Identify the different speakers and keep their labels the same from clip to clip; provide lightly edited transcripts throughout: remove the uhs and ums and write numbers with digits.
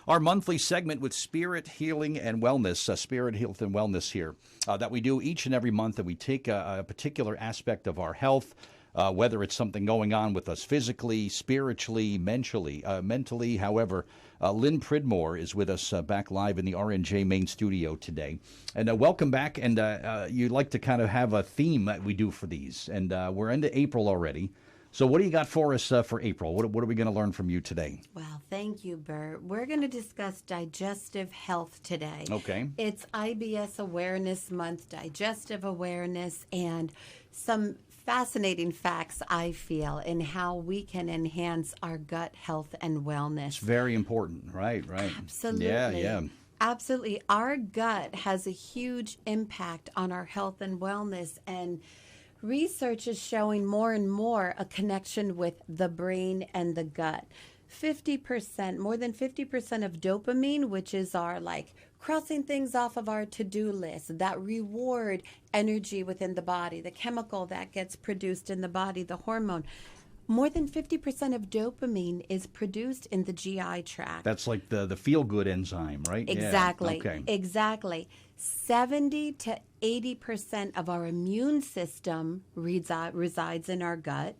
Speaker 1: Our monthly segment with Spirit, Healing, and Wellness, Spirit, Health, and Wellness here, that we do each and every month, and we take a particular aspect of our health, whether it's something going on with us physically, spiritually, mentally, however. Lynn Pridmore is with us back live in the Wrnj main studio today. And welcome back, and you'd like to kind of have a theme that we do for these, and we're into April already. So what do you got for us for April? What are we going to learn from you today?
Speaker 2: Well, thank you, Bert. We're going to discuss digestive health today.
Speaker 1: Okay.
Speaker 2: It's IBS Awareness Month, digestive awareness, and some fascinating facts, I feel, in how we can enhance our gut health and wellness.
Speaker 1: It's very important, right?
Speaker 2: Absolutely.
Speaker 1: Yeah.
Speaker 2: Absolutely. Our gut has a huge impact on our health and wellness, and research is showing more and more a connection with the brain and the gut. 50%, more than 50% of dopamine, which is our crossing things off of our to-do list, that reward energy within the body, the chemical that gets produced in the body, the hormone. More than 50% of dopamine is produced in the GI tract.
Speaker 1: That's like the feel-good enzyme, right?
Speaker 2: Exactly.
Speaker 1: Yeah. Okay.
Speaker 2: Exactly. 70 to 80% of our immune system resides in our gut,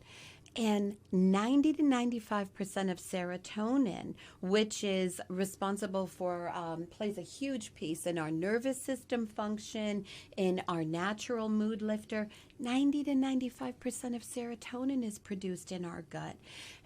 Speaker 2: and 90 to 95% of serotonin, which is responsible for, plays a huge piece in our nervous system function, in our natural mood lifter. 90 to 95% of serotonin is produced in our gut.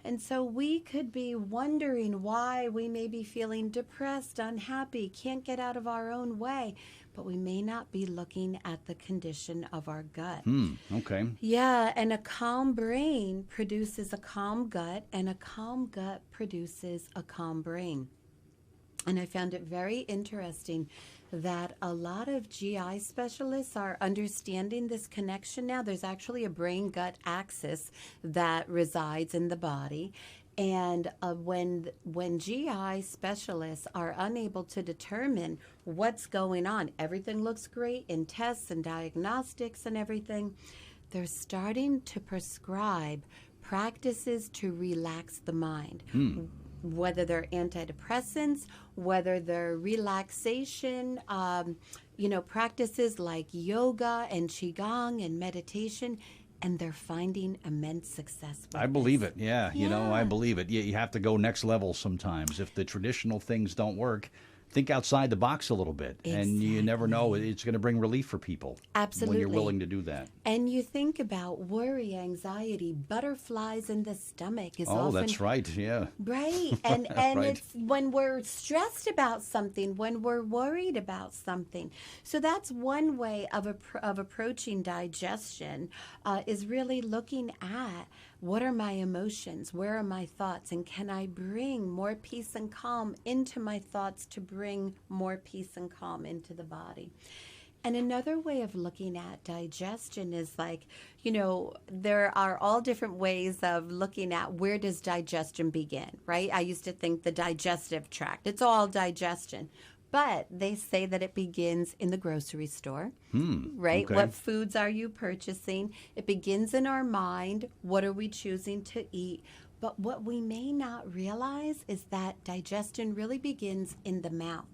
Speaker 2: And so we could be wondering why we may be feeling depressed, unhappy, can't get out of our own way, but we may not be looking at the condition of our gut.
Speaker 1: Okay.
Speaker 2: Yeah, and a calm brain produces a calm gut, and a calm gut produces a calm brain. And I found it very interesting that a lot of GI specialists are understanding this connection now. There's actually a brain-gut axis that resides in the body. And when GI specialists are unable to determine what's going on, everything looks great in tests and diagnostics and everything, they're starting to prescribe practices to relax the mind. Whether they're antidepressants, whether they're relaxation, practices like yoga and qigong and meditation, and they're finding immense success with
Speaker 1: I believe
Speaker 2: this.
Speaker 1: it. Yeah. I believe it. You have to go next level sometimes. If the traditional things don't work, think outside the box a little bit.
Speaker 2: Exactly.
Speaker 1: And you never know. It's going to bring relief for people.
Speaker 2: Absolutely.
Speaker 1: When you're willing to do that.
Speaker 2: And you think about worry, anxiety, butterflies in the stomach is often...
Speaker 1: Oh, that's right, yeah.
Speaker 2: Right, and
Speaker 1: Right.
Speaker 2: It's when we're stressed about something, when we're worried about something. So that's one way of approaching digestion, is really looking at what are my emotions, where are my thoughts, and can I bring more peace and calm into my thoughts to bring more peace and calm into the body. And another way of looking at digestion is there are all different ways of looking at where does digestion begin, right? I used to think the digestive tract, it's all digestion. But they say that it begins in the grocery store, right?
Speaker 1: Okay.
Speaker 2: What foods are you purchasing? It begins in our mind. What are we choosing to eat? But what we may not realize is that digestion really begins in the mouth,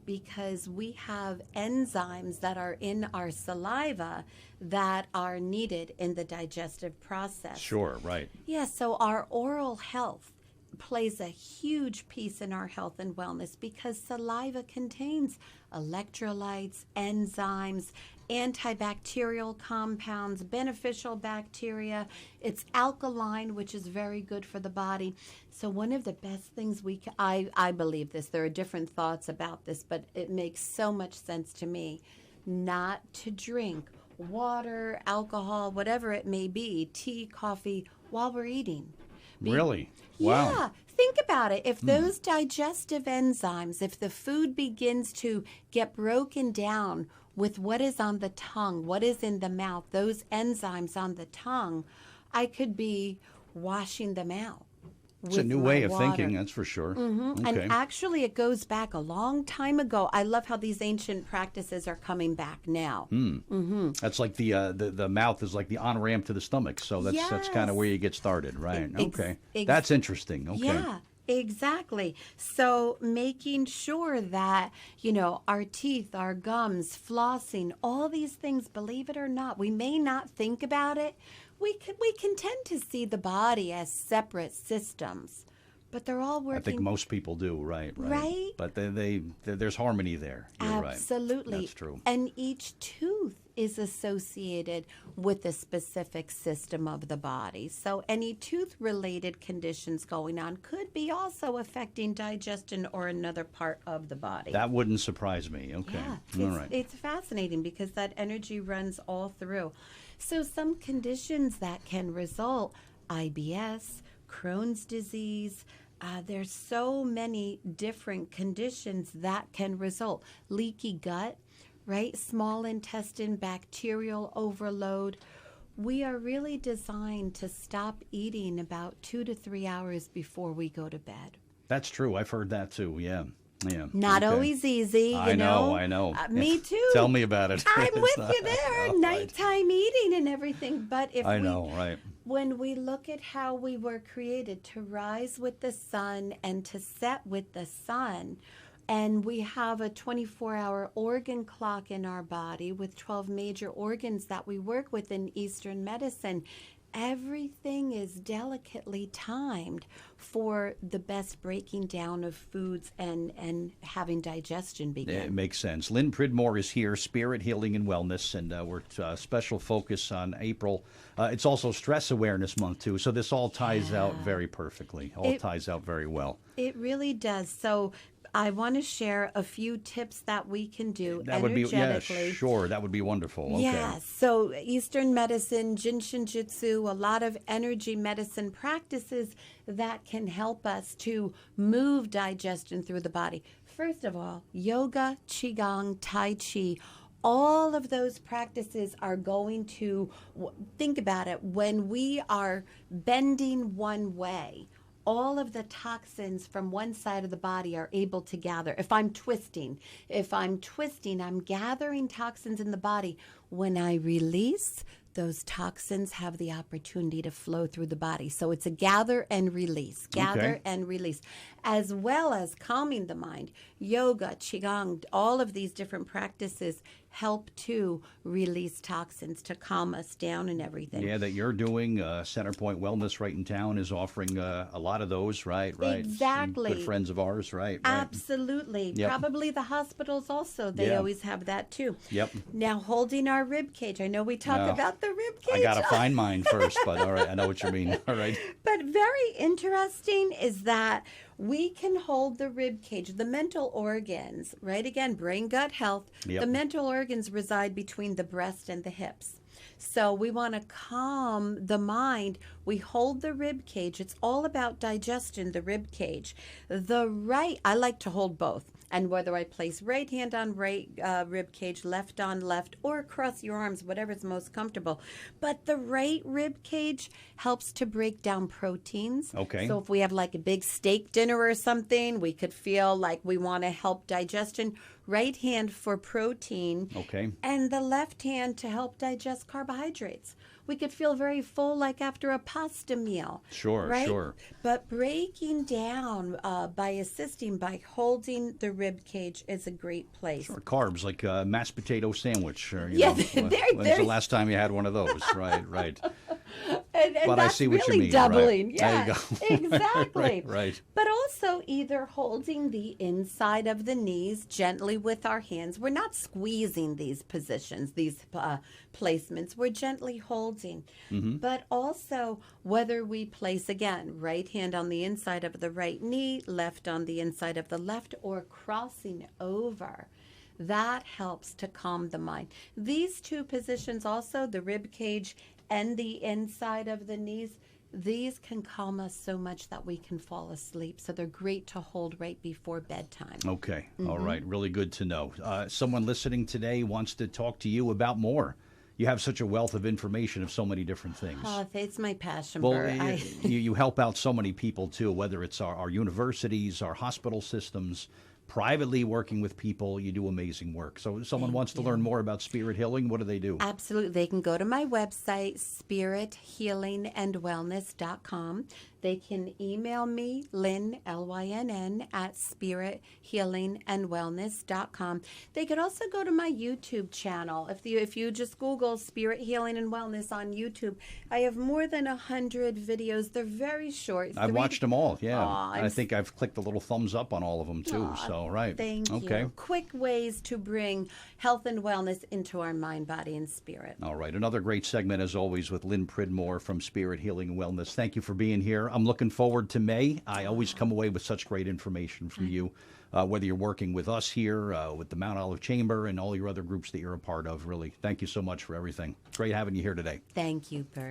Speaker 2: because we have enzymes that are in our saliva that are needed in the digestive process.
Speaker 1: Sure, right.
Speaker 2: Yeah, so our oral health plays a huge piece in our health and wellness, because saliva contains electrolytes, enzymes, antibacterial compounds, beneficial bacteria. It's alkaline, which is very good for the body. So one of the best things I believe this, there are different thoughts about this, but it makes so much sense to me, not to drink water, alcohol, whatever it may be, tea, coffee, while we're eating.
Speaker 1: Really? Wow.
Speaker 2: Yeah. Think about it. If those digestive enzymes, if the food begins to get broken down with what is on the tongue, what is in the mouth, those enzymes on the tongue, I could be washing them out.
Speaker 1: It's a new way of
Speaker 2: water.
Speaker 1: thinking, that's for sure.
Speaker 2: Mm-hmm.
Speaker 1: Okay.
Speaker 2: And actually, it goes back a long time ago. I love how these ancient practices are coming back now. Mm-hmm.
Speaker 1: That's like the mouth is like the on-ramp to the stomach, so that's kind of where you get started, right? Okay. That's interesting. Okay.
Speaker 2: Yeah. Exactly. So making sure that, our teeth, our gums, flossing, all these things, believe it or not, we may not think about it. We can tend to see the body as separate systems, but they're all
Speaker 1: I think
Speaker 2: working,
Speaker 1: most people do, right, right.
Speaker 2: right?
Speaker 1: But there's harmony there. You're right.
Speaker 2: Absolutely.
Speaker 1: That's true.
Speaker 2: And each tooth is associated with a specific system of the body. So any tooth-related conditions going on could be also affecting digestion or another part of the body.
Speaker 1: That wouldn't surprise me. Okay.
Speaker 2: Yeah,
Speaker 1: All right.
Speaker 2: it's fascinating because that energy runs all through. So some conditions that can result, IBS, Crohn's disease, there's so many different conditions that can result. Leaky gut, right? Small intestine bacterial overload. We are really designed to stop eating about 2 to 3 hours before we go to bed.
Speaker 1: That's true. I've heard that too. Yeah. Yeah.
Speaker 2: Not
Speaker 1: Okay.
Speaker 2: always easy,
Speaker 1: I know.
Speaker 2: me too.
Speaker 1: Tell me about it.
Speaker 2: I'm
Speaker 1: It's
Speaker 2: with you there.
Speaker 1: right.
Speaker 2: Nighttime eating and everything. But
Speaker 1: I know, right.
Speaker 2: when we look at how we were created to rise with the sun and to set with the sun, and we have a 24-hour organ clock in our body with 12 major organs that we work with in Eastern medicine, everything is delicately timed for the best breaking down of foods and having digestion begin.
Speaker 1: It makes sense. Lynn Pridmore is here, Spirit Healing and Wellness, and we're special focus on April. It's also Stress Awareness Month, too, so this all ties out very perfectly. All ties out very well.
Speaker 2: It really does. So I want to share a few tips that we can do
Speaker 1: That would be,
Speaker 2: energetically.
Speaker 1: yeah, sure. That would be wonderful. Okay.
Speaker 2: Yeah, so Eastern medicine, Jinshin Jitsu, a lot of energy medicine practices that can help us to move digestion through the body. First of all, yoga, qigong, tai chi, all of those practices are going to, think about it, when we are bending one way, all of the toxins from one side of the body are able to gather. If I'm twisting, I'm gathering toxins in the body. When I release, those toxins have the opportunity to flow through the body. So it's a gather and release, and release, as well as calming the mind. Yoga, qigong, all of these different practices help to release toxins, to calm us down and everything.
Speaker 1: Yeah, that you're doing. Centerpoint Wellness right in town is offering a lot of those, right?
Speaker 2: Exactly.
Speaker 1: Some good friends of ours, right?
Speaker 2: Absolutely.
Speaker 1: Yep.
Speaker 2: Probably the hospitals also. They always have that too.
Speaker 1: Yep.
Speaker 2: Now, holding our rib cage. I know we talk about the rib cage.
Speaker 1: I got to find mine first, but all right, I know what you mean. All right.
Speaker 2: But very interesting is that we can hold the rib cage, the mental organs, right? Again, brain, gut health.
Speaker 1: Yep.
Speaker 2: The mental organs reside between the breast and the hips. So we want to calm the mind. We hold the rib cage. It's all about digestion, the rib cage. I like to hold both. And whether I place right hand on right rib cage, left on left, or across your arms, whatever's most comfortable. But the right rib cage helps to break down proteins.
Speaker 1: Okay.
Speaker 2: So if we have like a big steak dinner or something, we could feel like we want to help digestion. Right hand for protein.
Speaker 1: Okay.
Speaker 2: And the left hand to help digest carbohydrates. We could feel very full like after a pasta meal.
Speaker 1: Sure,
Speaker 2: right?
Speaker 1: sure.
Speaker 2: But breaking down by holding the rib cage is a great place.
Speaker 1: Sure, carbs like a mashed potato sandwich. Or,
Speaker 2: Yeah,
Speaker 1: when's the last time you had one of those? Right, right.
Speaker 2: And
Speaker 1: But
Speaker 2: that's
Speaker 1: I see what
Speaker 2: really
Speaker 1: you mean.
Speaker 2: doubling.
Speaker 1: Right.
Speaker 2: Yeah,
Speaker 1: There you go.
Speaker 2: exactly.
Speaker 1: Right.
Speaker 2: But also either holding the inside of the knees gently with our hands. We're not squeezing these positions, these placements. We're gently holding.
Speaker 1: Mm-hmm.
Speaker 2: But also whether we place, again, right hand on the inside of the right knee, left on the inside of the left, or crossing over. That helps to calm the mind. These two positions also, the rib cage and the inside of the knees, these can calm us so much that we can fall asleep. So they're great to hold right before bedtime.
Speaker 1: Okay. All right. Really good to know. Someone listening today wants to talk to you about more. You have such a wealth of information of so many different things.
Speaker 2: Oh, it's my passion,
Speaker 1: Well,
Speaker 2: Bert.
Speaker 1: you help out so many people, too, whether it's our universities, our hospital systems, privately working with people. You do amazing work. So if someone wants to learn more about spirit healing, what do they do?
Speaker 2: Absolutely. They can go to my website, spiриthealingandwellness.com. they can email me, Lynn, Lynn, at spiриthealingandwellness.com. They could also go to my YouTube channel. If you just Google Spirit Healing and Wellness on YouTube, I have more than 100 videos. They're very short.
Speaker 1: I've watched them all, yeah.
Speaker 2: Aw,
Speaker 1: I think I've clicked the little thumbs up on all of them, too. So, right.
Speaker 2: Thank
Speaker 1: okay.
Speaker 2: you. Quick ways to bring health and wellness into our mind, body, and spirit.
Speaker 1: All right. Another great segment, as always, with Lynn Pridmore from Spirit Healing and Wellness. Thank you for being here. I'm looking forward to May. I always come away with such great information from you, whether you're working with us here, with the Mount Olive Chamber, and all your other groups that you're a part of, really. Thank you so much for everything. Great having you here today.
Speaker 2: Thank you, Bert.